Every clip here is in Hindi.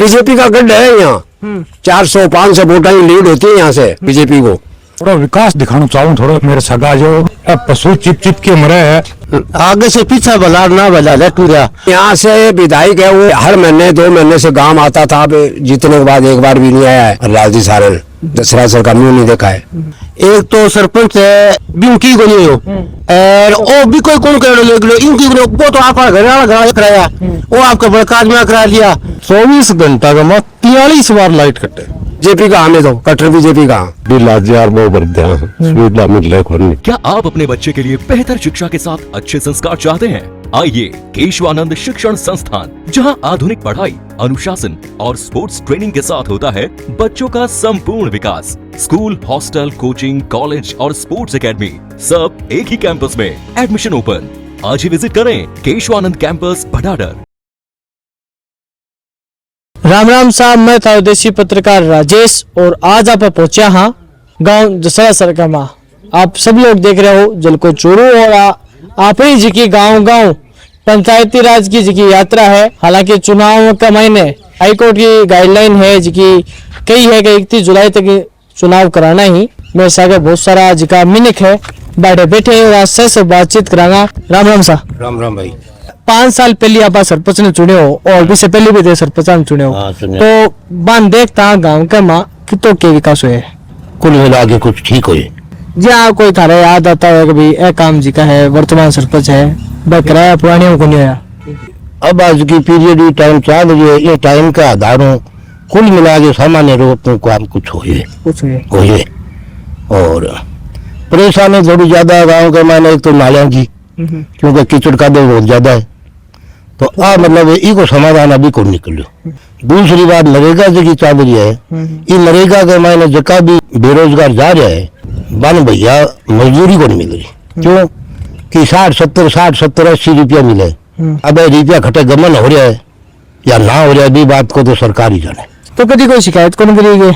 बीजेपी का गढ़ है यहाँ। 400-500 वोटा की लीड होती है यहाँ से बीजेपी को। थोड़ा विकास दिखाना चाहूँ, थोड़ा मेरे सगा जो पशु चिप चिप के मरे है, आगे से पीछा भला ना भला टूरा। यहाँ से विधायक है वो हर महीने 2 महीने से गांव आता था, अब जीतने के बाद एक बार भी नहीं आया है। राजदी सारण दसरा सर का मुंह नहीं देखा है। एक तो सरपंच है बिंकी को नहीं हो और ओ भी कोई कौन कर लो इनकी वो तो आपका घर वाला कराया, वो आपका बड़का आदमी करा लिया। 24 घंटा का मत 43 बार लाइट कटे। बीजेपी का हमें तो कट्टर बीजेपी का क्या आप अपने बच्चे के लिए बेहतर शिक्षा के साथ अच्छे संस्कार चाहते हैं? आइए केशवानंद शिक्षण संस्थान, जहां आधुनिक पढ़ाई, अनुशासन और स्पोर्ट्स ट्रेनिंग के साथ होता है बच्चों का संपूर्ण विकास। स्कूल, हॉस्टल, कोचिंग, कॉलेज और स्पोर्ट्स एकेडमी सब एक ही कैंपस में। Admission open. आज ही विजिट करें केशवानंद कैंपस भटाडर। राम राम साहब, मैं था विदेशी पत्रकार राजेश और आज आप पहुंचा हाँ गांव दसरा सरगमा। आप सब लोग देख रहे हो जलको चोरू और आप ही जी की गांव पंचायती राज की जी की यात्रा है। हालांकि चुनाव का महीने हाईकोर्ट की गाइडलाइन है जी की कई है कि 31 जुलाई तक चुनाव कराना ही। मेरे साथ बहुत सारा जी का मिनक है बैठे और आज से बातचीत कराना। राम राम साहब। राम राम भाई। 5 साल पहले आप सरपंच ने चुने हो और इससे पहले भी थे सरपंच ने चुने हो, तो बान देखता गांव के माँ कितो के विकास हुए कुल मिला के कुछ ठीक हुए। जी हाँ, कोई थारा याद आता है कि भाई ए काम जी का है वर्तमान सरपंच है वह कराया पुरानियों को नहीं आया। अब आज की पीरियड ये टाइम चल रही है, ये टाइम का आधारों कुल मिला के सामान्य रूप में काम कुछ हुए और परेशानी थोड़ी ज्यादा गाँव के माने। एक तो नालियां की क्योंकि कीचड़ का दे बहुत ज्यादा है, तो मतलब इको समाधान अभी को निकलो। दूसरी बात नरेगा की चल रही है, ये नरेगा के मायने जका भी बेरोजगार जा रहा है बन भैया मजदूरी को नहीं मिल रही। क्यों कि 60-70 रुपया मिले। अब रुपया खटे गमन हो रहा है या ना हो रहा है भी बात को तो सरकार ही जाने। तो कभी कोई शिकायत को नहीं करी?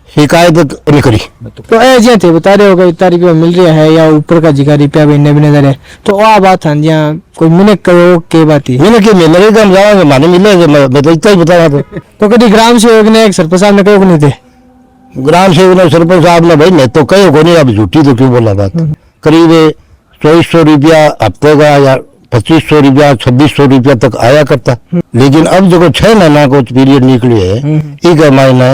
शिकायत नहीं करी। तो ऐसे थे बता रहे हो कि इतना रुपया मिल रहा है या ऊपर का जिका रुपया भी नजर है, तो आ बात है जहाँ कोई मिनक करो के बात ही मिनक नरेगा में जाएंगे माने मिलेगा। मैं तो इतना ही बता रहा था। तो कभी ग्राम सेवक ने एक सरपंच साहब ने कहो नहीं थे? ग्राम सेवक ने सरपंच साहब ने भाई मैं तो कहो को नहीं, अब झूठी तो क्यों बोला बात। करीब 2400 रुपया हफ्ते का या 2500 रुपया 2600 रुपया तक आया करता। लेकिन अब जो 6 महीना को पीरियड निकले है, एक महीना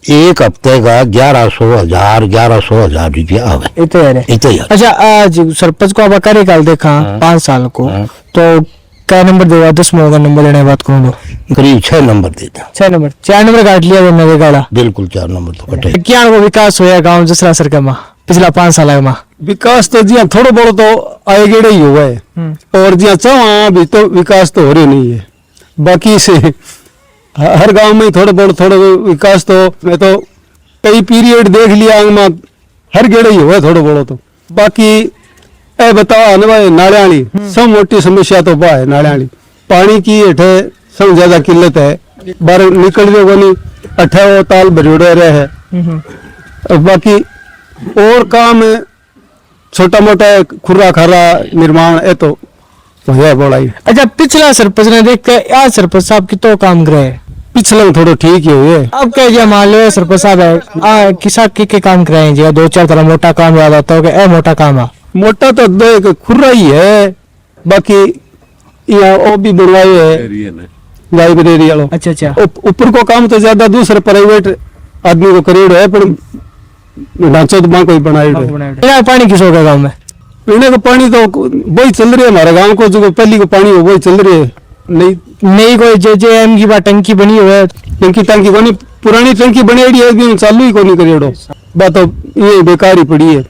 एक हफ्ते का 1100,000 रुपया आवे। अच्छा, आज सरपंच को अब कार्यकाल देखा 5 साल को, तो क्या नंबर देगा? 10 होगा नंबर देने बात करूँ तो करीब 6 नंबर देता। 4 नंबर काट लिया नरेगा। बिल्कुल 4 नंबर तो कटे। क्या विकास हुआ गाँव दसरा सरगमा पिछला 5 साल में? विकास तो जी थोड़ा बहुत तो आए गेड़े ही हुआ है और जी चाह अभी तो विकास तो हो रही नहीं है। बाकी से हर गांव में थोड़ा विकास तो मैं तो कई पीरियड देख लिया हर गेड़े ही हुआ थोड़ा बहुत। तो बाकी ए बताओ ना भाई नालियाली सब मोटी समस्या तो बा है। नालियाली पानी की अठे सब ज्यादा किल्लत है, बाहर निकल रहे को नहीं, अठे वो ताल भरियोड़े रहे है। बाकी और काम छोटा मोटा खुर्रा खारा निर्माण है तो बड़ा ही। अच्छा, पिछला सरपंच ने देख के आज सरपंच साहब की तो काम करे, पिछले में थोड़ा ठीक ही हुए। अब कह दिया मान लो सरपंच साहब है किसा के काम कराए जी 2-4 तरह मोटा काम याद आता हो ए मोटा काम है। मोटा तो दो खुर्रा ही है, बाकी यहाँ वो भी बनवाए है लाइब्रेरी वालों। अच्छा, ऊपर को काम तो ज्यादा दूसरे प्राइवेट आदमी को करीब है, पर ढांचा तो वहां कोई बनाए। पानी किस होगा गाँव में? पीने का पानी तो वही चल रही है हमारे गांव को, जो पहली को पानी हो वही चल रही है। नहीं कोई JJM की बात टंकी बनी हुई है? टंकी को नहीं, पुरानी टंकी बनी है चालू ही को नहीं करिए बात तो ये बेकार ही पड़ी है।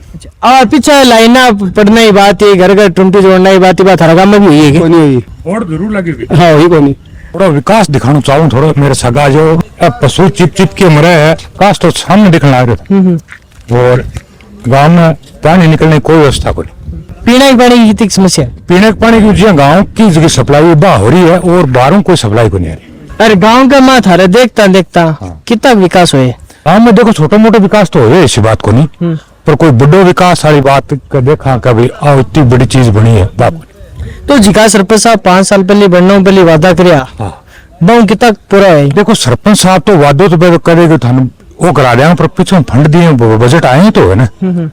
और पीछे लाइना पड़ना ही बात है, घर टुंटी जोड़ना ही बात हर गाँव में भी हुई है और जरूर लगेगी। हाँ वही को नहीं। थोड़ा विकास दिखाना चाहूँ, थोड़ा मेरे सगा जो पशु चिप चिप के मरे है काश तो सामने दिखने लग रहा था। और गाँव में पानी निकलने की कोई व्यवस्था को नहीं। पीने के पानी की कितनी समस्या? पीने के पानी की गाँव की जगह सप्लाई बा हो रही है और बाहरों कोई सप्लाई को नहीं आ रही। अरे गाँव का माँ थारे देखता कितना विकास हुए गाँव में देखो छोटा मोटा विकास तो हो ऐसी बात को नहीं, पर कोई बड़ो विकास वाली बात का देखा कभी इतनी बड़ी चीज बनी है बात। तो जिका सरपंच साहब 5 साल पहले बनने पहले वादा कराया बहु कितना पूरा है? देखो सरपंच साहब तो वादो तो करेगा थाने वो करा देंगे, पर पीछे फंड दिए बजट आए तो है ना।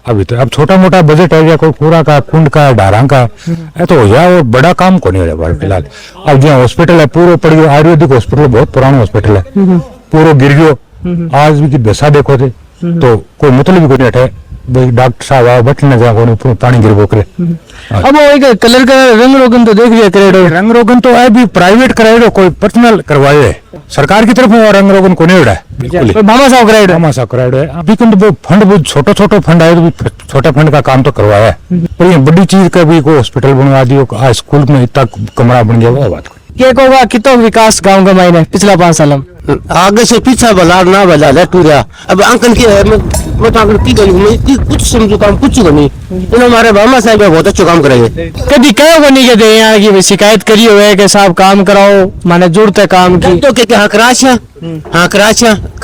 अभी तो अब छोटा मोटा बजट है, कोई पूरा का कुंड का डारा का है तो हो जाए, वो बड़ा काम को नहीं हो रहा फिलहाल। अब जो हॉस्पिटल है पूरा पड़ गया, आयुर्वेदिक हॉस्पिटल बहुत पुराना हॉस्पिटल है, पूरा गिर गयो। आज भी की दशा देखो थे तो कोई मतलब भी कोई नहीं हटे, डॉक्टर साहब बैठने जाए पानी गिर बोकरे। अब वो एक कलर का रंग रोगन तो देख लिया करेडो, रंग रोगन तो अभी प्राइवेट कराए, कोई पर्सनल करवाए है सरकार की तरफ में, रंग रोगन को नहीं उड़ा है, मामा साहब कराएडो, मामा साहब कराए है। अभी तो वो फंड बहुत छोटा फंड आए तो छोटा फंड का काम तो करवाया है, पर ये बड़ी चीज का भी कोई हॉस्पिटल बनवा दियो, आज स्कूल में इतना कमरा बन गया, वो बात क्या होगा कितना विकास गांव का मायने पिछला 5 साल में? आगे से पीछा बला ना बजा ले टूरा। अब अंकल की है मैं तो अंकल की गई मैं की कुछ समझो काम कुछ को नहीं, इन हमारे मामा साहब बहुत अच्छा काम करेंगे। कभी कहो को नहीं कहते यहाँ की शिकायत करी हुए कि साहब काम कराओ, माने जरूरत है काम की तो के हाँ कराशा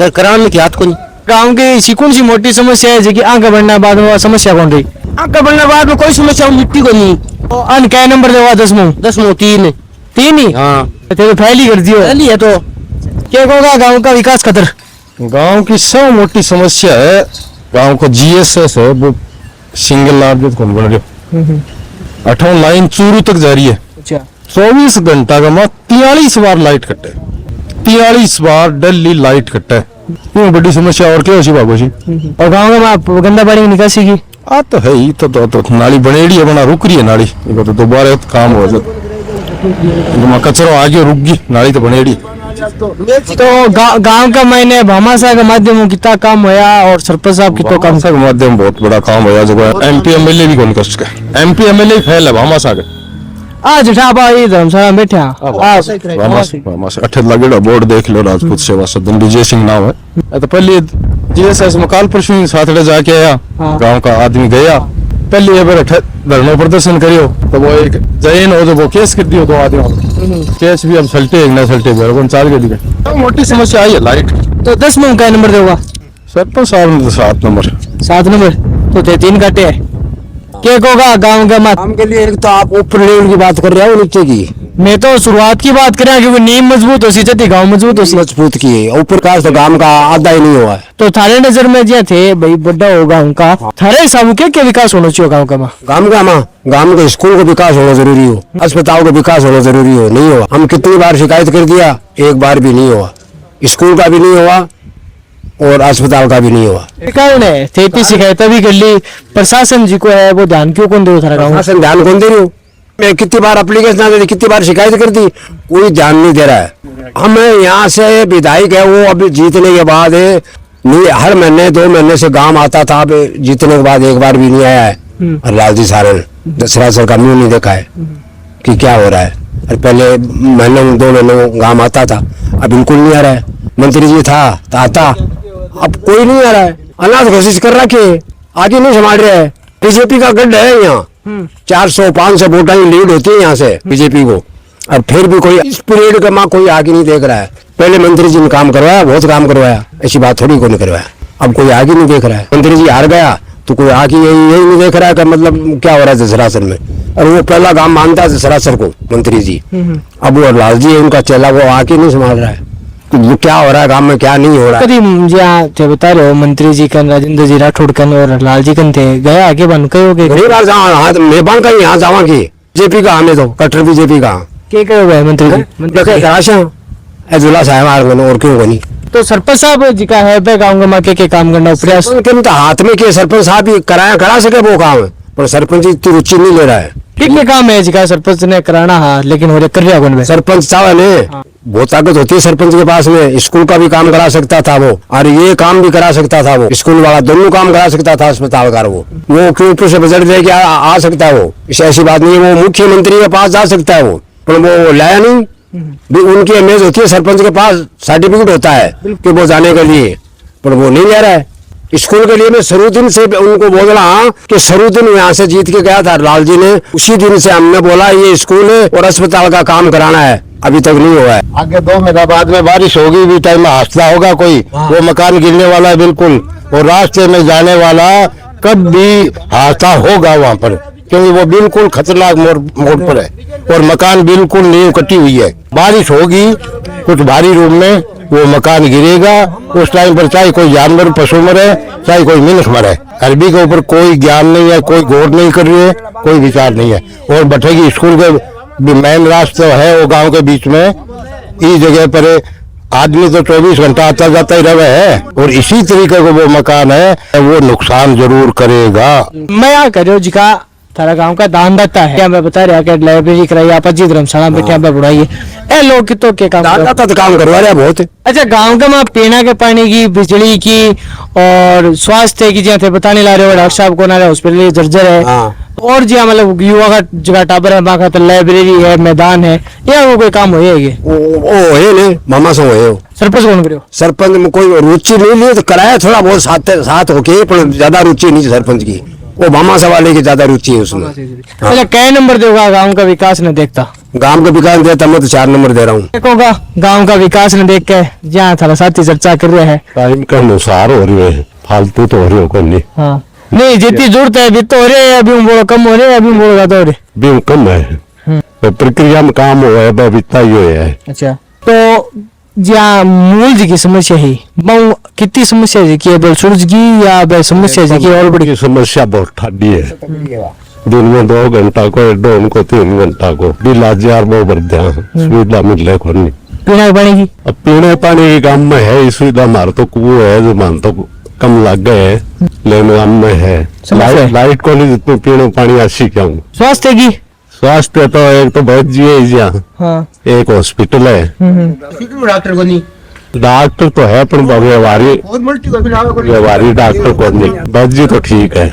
कराने की हाथ को नहीं। गांव की कौन सी मोटी समस्या है जी आगे बढ़ने बाद में समस्या कौन रही? आगे बढ़ने बाद में कोई समस्या मिट्टी को नहीं। अन क्या नंबर देवा 10 तीन ही? हाँ तो फैल ही कर दियो है तो क्या होगा गांव का विकास खतर? गांव की सब मोटी समस्या है, गांव को जीएसएस है वो सिंगल लाइन कौन बन रहा, 8 लाइन चूरू तक जा रही है। अच्छा 24 घंटा का मां 43 बार लाइट कटे, 43 बार डेली लाइट कटे, ये बड़ी समस्या और क्या होशी बाबू जी। और गांव में गंदा पानी की निकासी की आ तो है ही, तो नाली बनेड़ी है, बना रुक रही है नाली, ये तो दोबारा काम हो जाता, कचरो आगे रुक गई, नाली तो बनेड़ी। तो गांव का मैंने भामा साहब के माध्यम कितना काम होया और सरपंच साहब कितना काम? के माध्यम बहुत बड़ा काम होया, जो एमपी एमएलए भी कौन कर सके, एमपी एमएलए फैल है भामा साहब आज ठाबा ये धर्मशाला में बैठे भामा से 8 लगेड़ा बोर्ड देख लो, राजपूत सेवा सदन विजय सिंह नाम है। तो पहले जीएसएस में काल परसों साथ जाके आया, गांव का आदमी गया पहले बार धरना प्रदर्शन करियो तो वो एक जैन हो तो वो केस कर दियो, 2 आदमी केस भी अब सल्टे ना सल्टे बेर चाल के लिए तो मोटी समस्या आई है लाइट। तो 10 में क्या नंबर देगा सरपंच साहब ने 7 नंबर 7 नंबर तो 3 काटे है क्या होगा गांव का मत? काम के लिए एक तो आप ऊपर लेवल की बात कर रहे हो, नीचे की मैं तो शुरुआत की बात करें कि वो नींव मजबूत हो सी जती गांव मजबूत हो सी मजबूत की है, ऊपर का तो गांव का आधा ही नहीं हुआ है। तो थारे नजर में जो थे भाई बड़ा होगा उनका थारे हिसाब के क्या विकास होना चाहिए गांव का? गांव के स्कूल का विकास होना जरूरी हो, अस्पताल का विकास होना जरूरी हो, नहीं हुआ। हम कितनी बार शिकायत कर दिया, एक बार भी नहीं हुआ, स्कूल का भी नहीं हुआ और अस्पताल का भी नहीं हुआ। कारण है थे शिकायत भी कर ली, प्रशासन जी को है वो ध्यान क्यों कौन दे थारा गाँव? प्रशासन ध्यान कौन दे रही हो? मैं कितनी बार एप्लीकेशन दे दी, कितनी बार शिकायत कर दी, कोई ध्यान नहीं दे रहा है। हम यहाँ से विधायक है वो अभी जीतने के बाद नहीं, हर महीने 2 महीने से गांव आता था, अब जीतने के बाद एक बार भी नहीं आया है। लालजी सारण दशरथ सर का मुंह नहीं देखा है कि क्या हो रहा है। और पहले महीने में 2 महीने गांव आता था, अब बिल्कुल नहीं आ रहा है। मंत्री जी था तो आता, अब कोई नहीं आ रहा है। अनाथ कोशिश कर रखे, आगे नहीं संभाल रहे है। बीजेपी का गढ़ है यहाँ, 400-500 वोटा की लीड होती है यहाँ से बीजेपी को, और फिर भी कोई इस पीरियड का माँ कोई आगे नहीं देख रहा है। पहले मंत्री जी ने काम करवाया, बहुत काम करवाया, ऐसी बात थोड़ी को नहीं करवाया। अब कोई आगे नहीं देख रहा है। मंत्री जी हार गया तो कोई आगे यही नहीं देख रहा है कि मतलब क्या हो रहा है दशरासर में। और वो पहला काम मानता है दशरासर को मंत्री जी, अब वो लाल जी है उनका चेला, वो आगे नहीं संभाल रहा है क्या हो रहा है गांव में, क्या नहीं हो रहा है। कभी जहाँ थे बता रहे हो मंत्री जी कन, राजेंद्र जी राठौड़ कन और लाल जी कन थे, गया आगे बन कई हो गए मेहमान का यहाँ जावा की बीजेपी का, हमें तो कट्टर बीजेपी का क्या कहो गए मंत्री जी अब्दुल्ला साहब और क्यों बनी। तो सरपंच साहब जी का है गाँव का माके के काम करना प्रयास तो हाथ में के सरपंच साहब भी करा सके वो काम, पर सरपंच इतनी रुचि नहीं ले रहा है। ठीक काम है जिका सरपंच ने कराना है, लेकिन वो कर रहा कौन? सरपंच साहब ने बहुत ताकत होती है सरपंच के पास में, स्कूल का भी काम करा सकता था वो, और ये काम भी करा सकता था वो, स्कूल वाला दोनों काम करा सकता था, अस्पताल का वो क्यों ऊपर से बजट दे के आ सकता है वो, ऐसी बात नहीं है। वो मुख्यमंत्री के पास जा सकता है वो, पर वो लाया नहीं। भी उनकी इमेज होती है, सरपंच के पास सर्टिफिकेट होता है कि वो जाने के लिए, पर वो नहीं ले रहा है। स्कूल के लिए मैं शुरू से उनको बोल रहा कि शुरू दिन यहाँ से जीत के गया था लाल जी ने, उसी दिन से हमने बोला ये स्कूल है और अस्पताल का काम कराना है, अभी तक नहीं हुआ है। आगे 2 महीना बाद में बारिश होगी भी, टाइम में हादसा होगा कोई, वो मकान गिरने वाला है बिल्कुल, और रास्ते में जाने वाला कब भी हादसा होगा वहाँ पर, क्योंकि वो बिल्कुल खतरनाक मोड़ पर है और मकान बिल्कुल नींव कटी हुई है। बारिश होगी कुछ भारी रूप में वो मकान गिरेगा, उस टाइम पर चाहे कोई जानवर पशु मरे चाहे कोई मनुष्य मरे। अरबी के ऊपर कोई ज्ञान नहीं है, कोई गौर नहीं कर रही है, कोई विचार नहीं है। और भटेगी स्कूल के मेन रास्ता है वो गांव के बीच में, इस जगह पर आदमी तो 24 घंटा आता जाता ही रहे है और इसी तरीके का वो मकान है, वो नुकसान जरूर करेगा। मैं यहाँ कर रहा हूँ जिका थारा गांव का दान दाता है, क्या मैं बता रहा कि लाइब्रेरी कराई, आप जी धर्मशाला में क्या बढ़ाई है, ए लोग कितो के काम दादा तो काम करवा रहा है बहुत। अच्छा, गांव का वहाँ पीना के पानी की, बिजली की और स्वास्थ्य की जहाँ थे बताने ला रहे हो, डॉक्टर साहब को ना रहे हॉस्पिटल जर्जर है। हाँ। और जी मतलब युवा का जगह टाबर है, वहाँ का तो लाइब्रेरी है, मैदान है, या वो कोई काम हो ये ओ है ने मामा से होए हो। सरपंच कौन करो? सरपंच में कोई रुचि नहीं ली तो कराया थोड़ा बहुत साथ होके, पर ज्यादा रुचि नहीं सरपंच की, वो मामा सवाले की ज्यादा रुचि है उसमें। अच्छा, कै नंबर देगा गांव का विकास न देखता? गांव का विकास देता मैं तो 4 नंबर दे रहा हूँ। देखोगा गांव का विकास न देख के जहाँ थारा साथी चर्चा कर रहे हैं। टाइम के अनुसार हो रही है, फालतू तो हो रही हो कोई नहीं। हाँ नहीं, जितनी जरूरत है तो हो रहे, अभी बोलो कम हो रहे, अभी बोलो ज्यादा हो रहे, भी कम है, प्रक्रिया में काम हुआ है, बीता ही हुआ है। अच्छा, तो जहाँ मूल जी की समस्या है, बहु कितनी समस्या है की है, सूरज की या बे समस्या है की और बड़ी समस्या बहुत ठाडी है। दिन में 2 घंटा को दोन को 3 घंटा को बिल 1000 बढ़ सुविधा मिले को नहीं। पीना पानी की? अब पीने पानी के काम में है सुविधा, हमारे तो कुएं है जो मान तो कम लग गए है, लेकिन गांव में है लाइट को नहीं, जितने पीने पानी अच्छी क्या हूँ। स्वास्थ्य की? स्वास्थ्य तो एक तो बहुत जी है यहाँ, हाँ। एक हॉस्पिटल है, डॉक्टर को नहीं? डॉक्टर तो है पर व्यवहारी डॉक्टर को नहीं। बस जी तो ठीक है।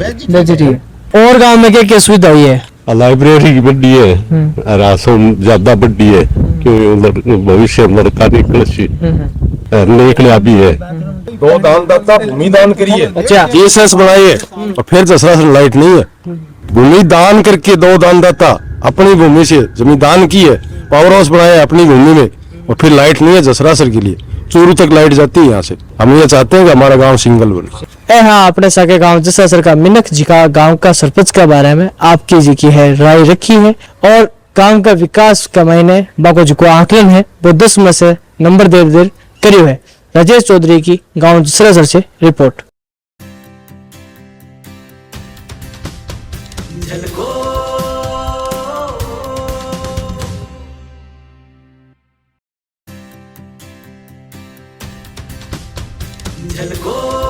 और गांव में क्या क्या सुविधा हुई है? लाइब्रेरी बड़ी है, राशन ज्यादा बड़ी है क्योंकि उधर भविष्य लड़का निकला भी है। 2 दान दाता भूमि दान करिए। अच्छा, जीएसएस बनाइए और फिर जसरा से लाइट नहीं है। भूमि दान करके 2 दान दाता अपनी भूमि से जमीन दान की है, पावर हाउस बनाया अपनी भूमि में और फिर लाइट नहीं है जसरासर के लिए, चूरू तक लाइट जाती है यहाँ से। हम ये चाहते हैं कि हमारा गांव सिंगल बने। हाँ, अपने सके गांव जसरासर का मिनक जी का गांव का सरपंच के बारे में आपकी जी की है राय रखी है और गांव का विकास का महीने बाको जी को आकलन है वो 10 में से नंबर दे करियो है। राजेश चौधरी की गांव जसरासर से रिपोर्ट। झलको